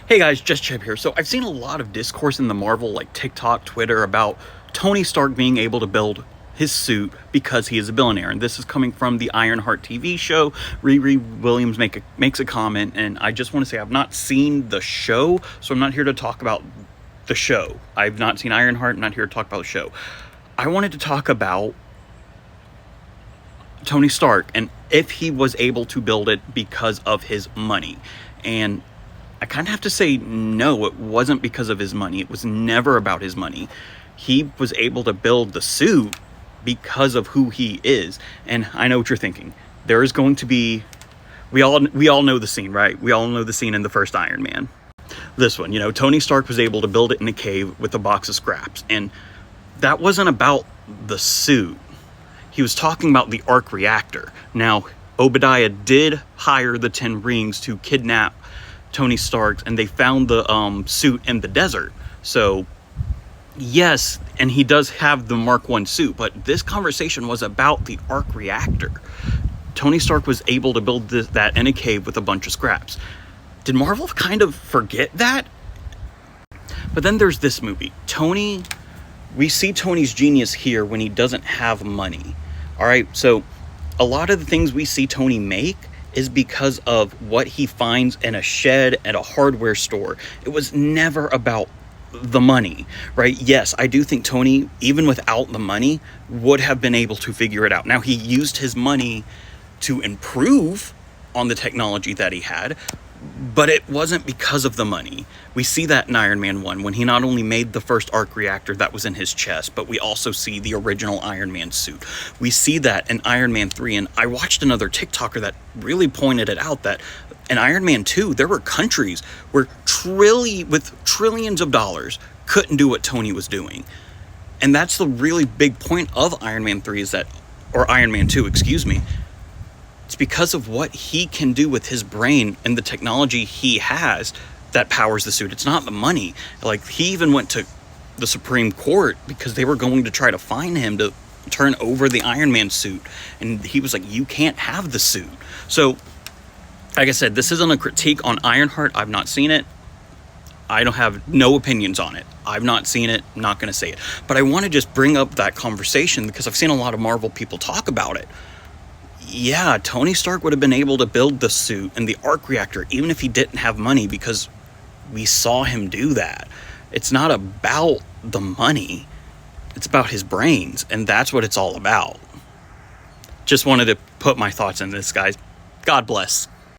Hey guys, just Chip here. So I've seen a lot of discourse in the Marvel, like TikTok, Twitter, about Tony Stark being able to build his suit because he is a billionaire. And this is coming from the Ironheart TV show. Riri Williams makes a comment, and I just want to say I've not seen the show, so I'm not here to talk about the show. I've not seen Ironheart. I'm not here to talk about the show. I wanted to talk about Tony Stark and if he was able to build it because of his money. And I kind of have to say, no, it wasn't because of his money. It was never about his money. He was able to build the suit because of who he is. And I know what you're thinking. There is going to be, we all know the scene, right? We all know the scene in the first Iron Man. This one, Tony Stark was able to build it in a cave with a box of scraps. And that wasn't about the suit. He was talking about the arc reactor. Now, Obadiah did hire the Ten Rings to kidnap Tony Stark, and they found the suit in the desert. So yes, and he does have the Mark I suit, but this conversation was about the arc reactor. Tony Stark was able to build that in a cave with a bunch of scraps. Did Marvel kind of forget that? But then there's this movie. We see Tony's genius here when he doesn't have money. All right, so a lot of the things we see Tony make is because of what he finds in a shed at a hardware store. It was never about the money, right? Yes, I do think Tony, even without the money, would have been able to figure it out. Now, he used his money to improve on the technology that he had, but it wasn't because of the money. We see that in Iron Man 1 when he not only made the first arc reactor that was in his chest, but we also see the original Iron Man suit. We see that in Iron Man 3, and I watched another TikToker that really pointed it out that in Iron Man 2, there were countries where with trillions of dollars couldn't do what Tony was doing. And that's the really big point of Iron Man 3 or Iron Man 2, excuse me. It's because of what he can do with his brain and the technology he has that powers the suit. It's not the money. Like, he even went to the Supreme Court because they were going to try to fine him to turn over the Iron Man suit. And he was like, you can't have the suit. So, like I said, this isn't a critique on Ironheart. I've not seen it. I don't have no opinions on it. I've not seen it. I'm not going to say it. But I want to just bring up that conversation because I've seen a lot of Marvel people talk about it. Yeah, Tony Stark would have been able to build the suit and the arc reactor even if he didn't have money because we saw him do that. It's not about the money. It's about his brains, and that's what it's all about. Just wanted to put my thoughts in this, guys. God bless.